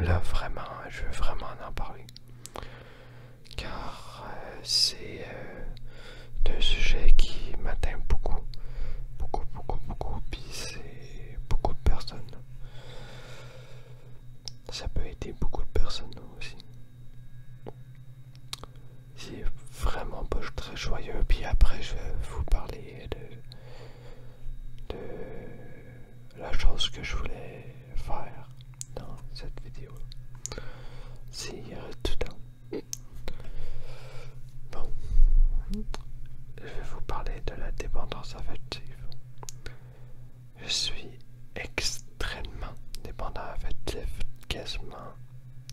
là vraiment, je veux vraiment en parler. Car c'est un sujet qui m'atteint beaucoup. Beaucoup, beaucoup, beaucoup. Puis c'est beaucoup de personnes. Ça peut aider beaucoup de personnes aussi. C'est vraiment pas très joyeux. Puis après, je vais vous parler de la chose que je voulais faire dans cette vidéo. C'est tout le temps. Bon, je vais vous parler de la dépendance affective. Je suis extrêmement dépendant affectif, quasiment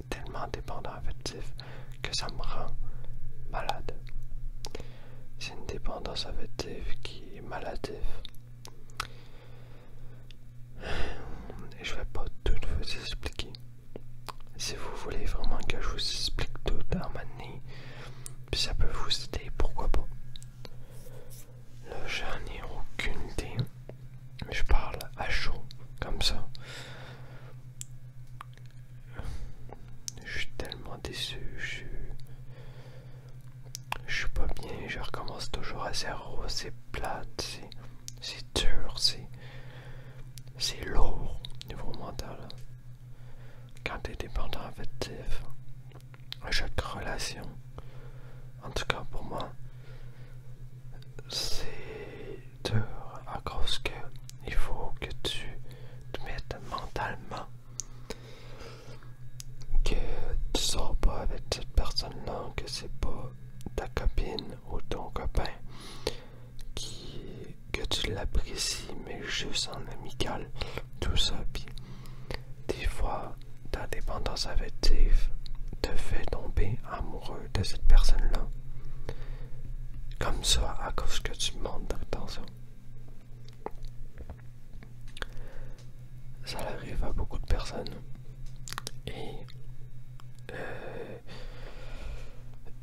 tellement dépendant affectif que ça me rend malade. C'est une dépendance affective qui est maladive. Je vais pas tout vous expliquer. Si vous voulez vraiment que je vous explique tout en manière, puis ça peut vous aider, pourquoi pas. Là, j'en ai aucune idée. Je parle à chaud, comme ça. Je suis tellement déçu. Je suis pas bien. Je recommence toujours à zéro. C'est plate. C'est dur. C'est lourd niveau mental. Quand t'es dépendant affectif, à chaque relation, en tout cas pour moi, c'est dur à cause que il faut que tu te mettes mentalement que tu sors pas avec cette personne-là, que c'est pas ta copine ou ton copain, que tu l'apprécies mais juste en amical, tout ça. Puis des fois ta dépendance affective te fait tomber amoureux de cette personne-là comme ça à cause que tu montes d'attention. Ça arrive à beaucoup de personnes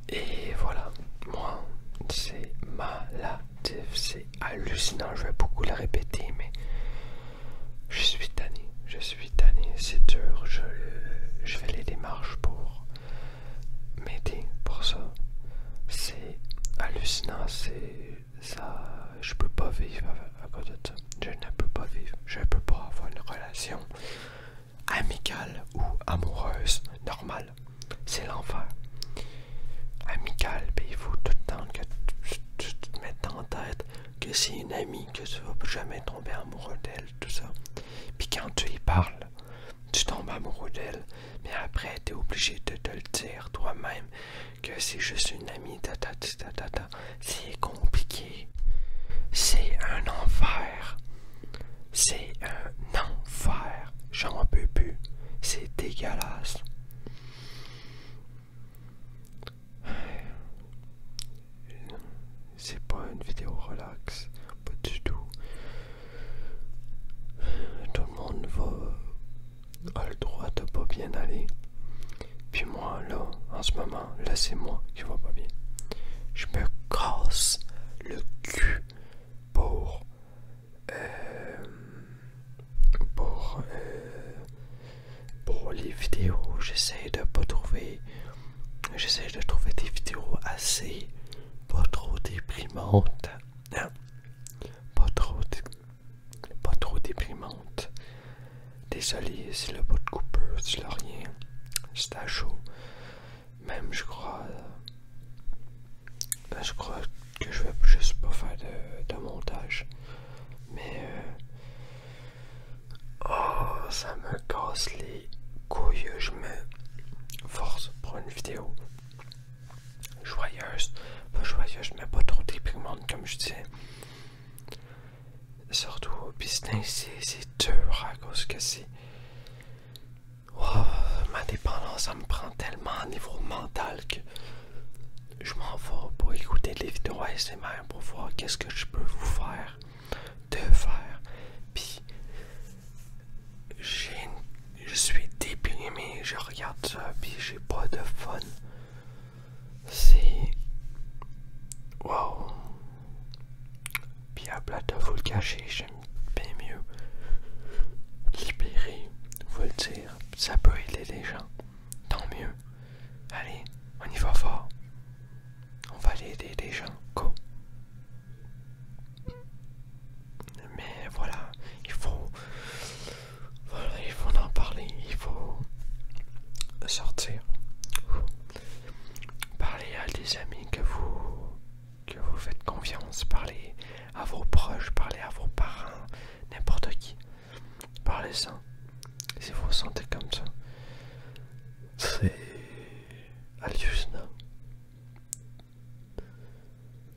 et voilà, moi c'est maladif, c'est hallucinant, je vais beaucoup le répéter mais je suis tanné, c'est dur, je fais les démarches pour m'aider pour ça. C'est hallucinant, je peux pas vivre à cause de ça. Je ne peux pas vivre, je ne peux pas avoir une relation amicale ou amoureuse normale. C'est l'enfer. Amicale, ben, il faut tout le temps que tu te mettes en tête que c'est une amie, que tu vas jamais tomber amoureux d'elle, tout ça. Puis quand tu y parles, tu tombes amoureux d'elle, mais après tu es obligé de te le dire toi-même que c'est juste une amie, c'est compliqué. C'est un enfer. C'est un enfer. J'en peux plus. C'est dégueulasse. C'est pas une vidéo relax. Pas du tout. Tout le monde a le droit de pas bien aller. Puis moi, là, en ce moment, là, c'est moi qui va pas bien. Je me casse le cul pour les vidéos. J'essaie de trouver des vidéos assez pas trop déprimantes. Non. Pas trop déprimantes. Désolé si le bout de coupeur, si le rien. C'est à chaud. Même je crois que je vais juste pas faire de montage. Mais ça me casse les couilles. Je me force pour une vidéo joyeuse. Pas joyeuse, mais pas trop déprimante comme je disais. Surtout au business, c'est dur à cause que c'est... Wow, ma dépendance, ça me prend tellement au niveau mental que je m'en vais pour écouter les vidéos ASMR pour voir qu'est-ce que je peux vous faire, puis je suis déprimé, je regarde ça puis j'ai pas de fun. C'est wow. Puis à plat de vous le cacher, j'aime bien mieux libérer, vous le dire. ça peut aider les gens, tant mieux. Allez, on y va fort. On va aller aider les gens. Go. Mais voilà, il faut en parler, il faut sortir. Parler à des amis que vous faites confiance, parler à vos proches, parler à vos parents, n'importe qui. Parlez-en. Si vous vous sentez comme ça, c'est hallucinant.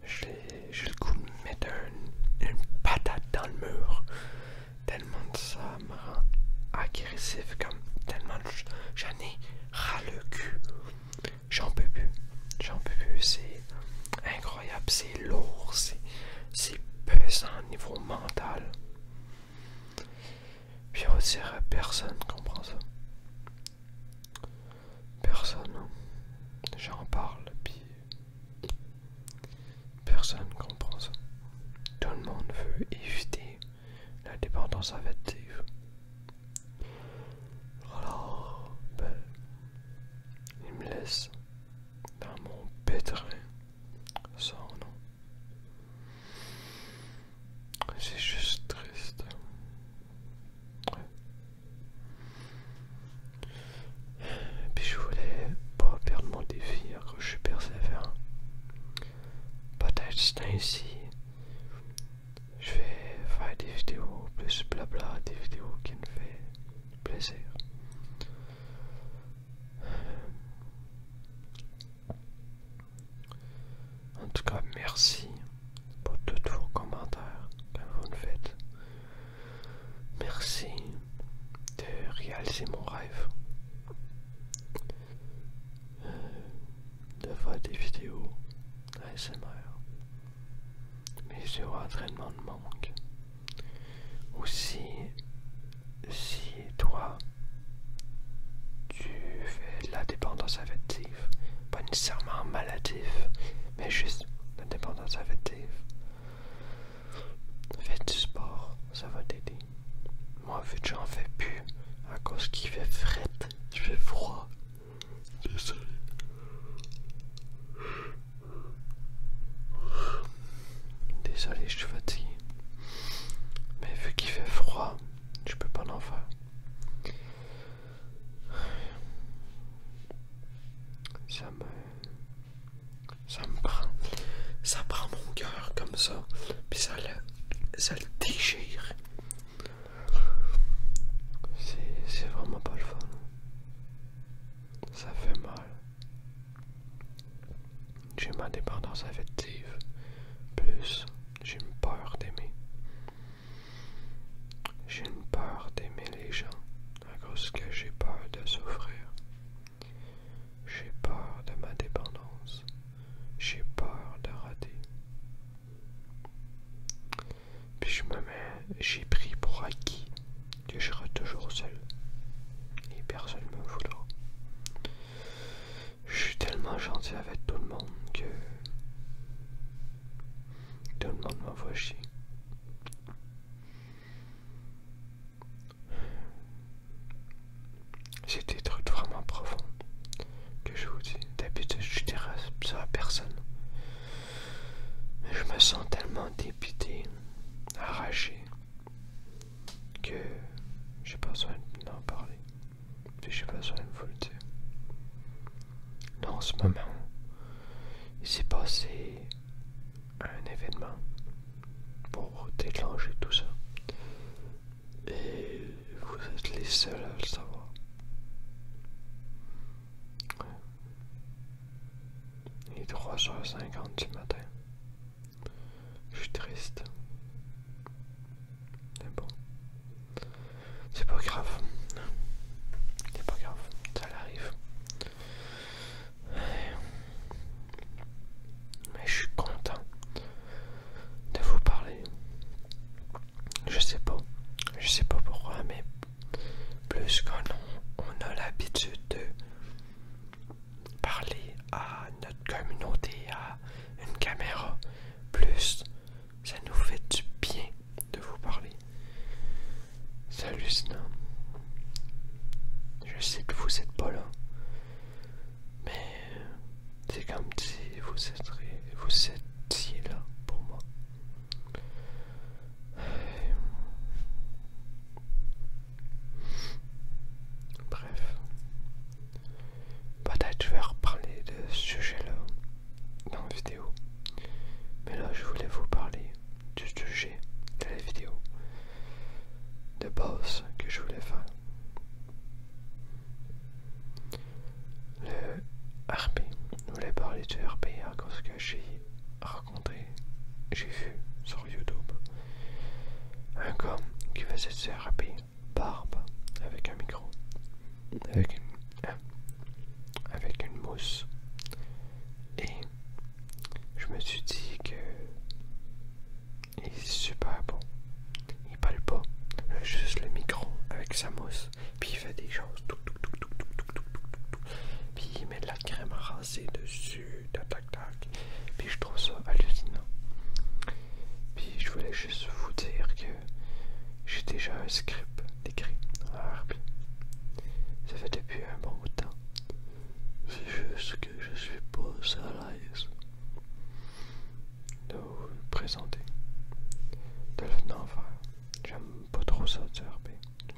J'ai le goût de mettre une patate dans le mur. Tellement ça me rend agressif, comme tellement j'en ai ras le cul. J'en peux plus. J'en peux plus. C'est incroyable. C'est lourd. C'est pesant au niveau mental. Puis on dirait personne comprend ça. Personne. J'en parle, puis personne comprend ça. Tout le monde veut éviter la dépendance affective. Alors, ben, il me laisse dans mon pétrin sans nom. C'est juste triste. Ouais. Puis je voulais pas perdre mon défi, alors je suis persévérant. Peut-être c'est ainsi. Je vais faire des vidéos plus blabla, des vidéos qui me font plaisir. En tout cas, merci pour tous vos commentaires que vous me faites. Merci de réaliser mon rêve. De faire des vidéos ASMR. Mes vidéos d'entraînement de manque. Aussi, si toi, tu fais de la dépendance affective, pas nécessairement maladive, mais juste la dépendance affective, fais du sport, ça va t'aider. Moi, vu que j'en fais plus, à cause qu'il fait fret, il fait froid. Désolé. Désolé, je suis fatigué. Mais vu qu'il fait froid, je peux pas en faire. Ça prend mon cœur comme ça, puis ça le déchire. C'est vraiment pas le fun. Ça fait mal. J'ai ma dépendance affective. Plus, j'ai une peur d'aimer. J'ai une peur d'aimer les gens à cause que j'ai peur de souffrir. J'ai peur de ma dépendance. J'ai peur de rater. Puis j'ai pris pour acquis que je serai toujours seul. Et personne ne me voudra. Je suis tellement gentil avec tout le monde que tout le monde m'envoie chier. C'est des trucs vraiment profonds que je vous dis. D'habitude, je dirais ça à personne. Mais je me sens tellement dépité, arraché, que j'ai pas besoin d'en parler. Puis j'ai besoin de vous le dire. Là, en ce moment, il s'est passé un événement pour déclencher tout ça. Et vous êtes les seuls à le savoir. Ouais. Il est 3h50 du matin. Je suis triste. Mais bon. C'est pas grave. C'est pas grave. Ça l'arrive. Mais je suis content de vous parler. Je sais pas pourquoi, mais plus qu'on a l'habitude de parler à notre communauté, à une caméra, plus ça nous fait du bien de vous parler. C'est hallucinant. Je Je sais que vous êtes pas là. Mais c'est comme si vous étiez là pour moi. Bref. Peut-être je vais reparler de ce sujet-là dans la vidéo. Mais là, je voulais vous parler du sujet de la vidéo de base que je voulais faire. Le RP. Je voulais parler du RP à cause que j'ai vu sur YouTube un gars qui faisait du RP, barbe, avec un micro, avec une mousse. Et je me suis dit que il est super bon. Il parle pas, il a juste le micro avec sa mousse, puis il fait des choses. Puis il met de la crème à raser dessus, tac tac tac. Puis je trouve ça hallucinant. Puis je voulais juste vous dire que j'ai déjà un script écrit en RP. Ça fait depuis un bon bout de temps. C'est juste que je suis pas à l'aise de vous le présenter, de le venir en faire. J'aime pas trop ça du RP.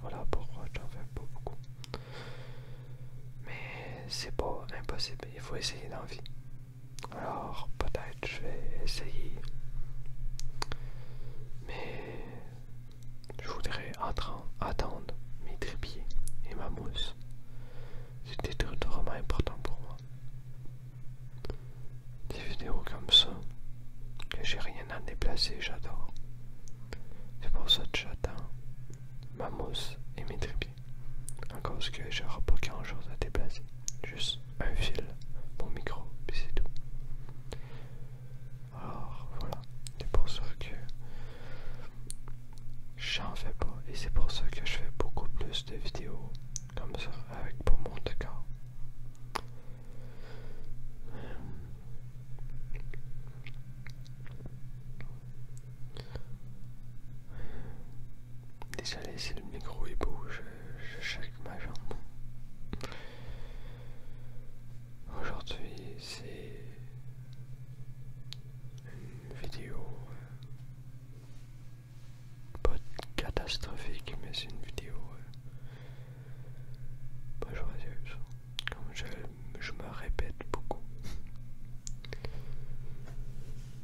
Voilà pourquoi j'en fais pas beaucoup. Mais c'est pas impossible, il faut essayer dans la vie. Alors peut-être je vais essayer. Mais je voudrais attendre mes trépieds et ma mousse. C'était vraiment important pour moi. Des vidéos comme ça, que j'ai rien à déplacer, j'adore. C'est pour ça que j'attends ma mousse et mes trépieds. En cause que j'aurai pas grand chose à déplacer. Juste un fil, mon micro, puis c'est tout. Alors voilà, c'est pour ça que j'en fais pas. Et c'est pour ça que je fais beaucoup plus de vidéos comme ça, avec pas mon décor. Désolé si le micro il bouge, je shake ma jambe. Aujourd'hui c'est une vidéo pas catastrophique, mais c'est une vidéo pas joyeuse. Comme je me répète beaucoup.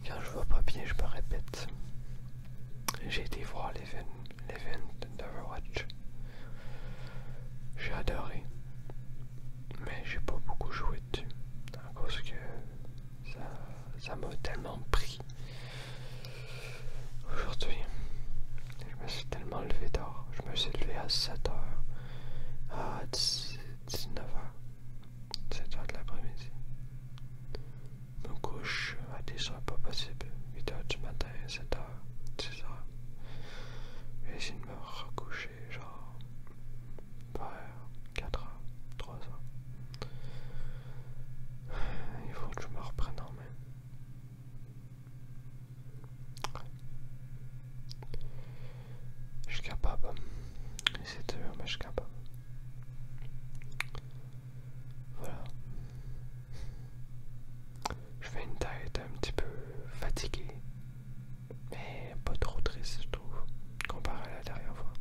Quand je vais pas bien, je me répète. J'ai été voir l'event d'Overwatch. J'ai adoré. Mais j'ai pas beaucoup joué dessus. À cause que ça m'a tellement pris. Aujourd'hui, je me suis tellement levé tard. Je me suis levé à 7h. À 19h. 7h de l'après-midi. Je me couche à des heures pas possible. 8h du matin, 7h, 10h. J'ai essayé de me recoucher genre vers 4h, 3h. Il faut que je me reprenne en main. Je suis capable. C'est dur, mais je suis capable. Voilà. Je fais une tête un petit peu fatiguée, mais pas trop triste, je trouve, comparé à la dernière fois.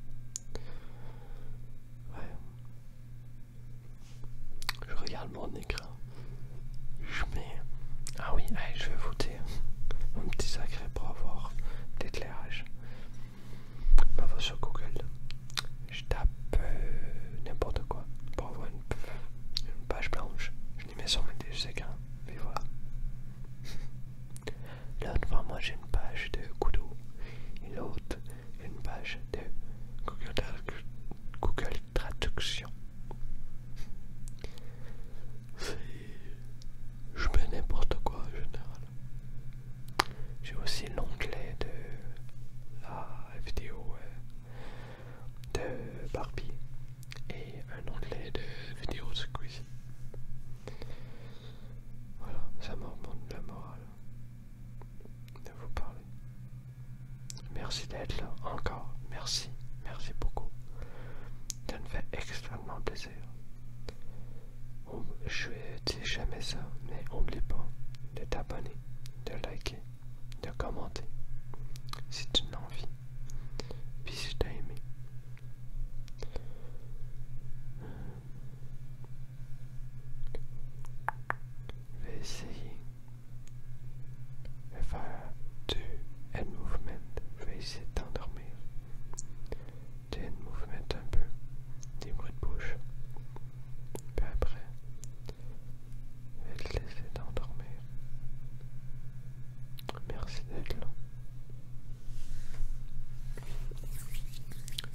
Ouais. Je regarde mon écran. Je mets... Ah oui, hey, je vais vous dire mon petit secret pour avoir d'éclairage. Je m'en vais sur Google. Je tape n'importe quoi pour avoir une page blanche. Je les mets sur mes deux écrans. Et voilà. Là devant moi j'ai une page de Kudo. Et l'autre une page de Google Traduction. je dis jamais ça, mais oublie pas de t'abonner, de liker, de commenter si tu l'as envie, puis si t'as aimé. Je vais essayer de faire du head movement. Je vais essayer de t'endormir. Du head movement un peu, des bruits de bouche. Puis après, je vais te laisser t'endormir. Merci d'être là.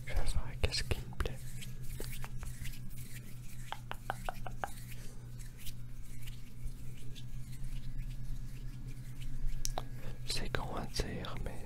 Je vais faire qu'est-ce qui me plaît. C'est con à dire, mais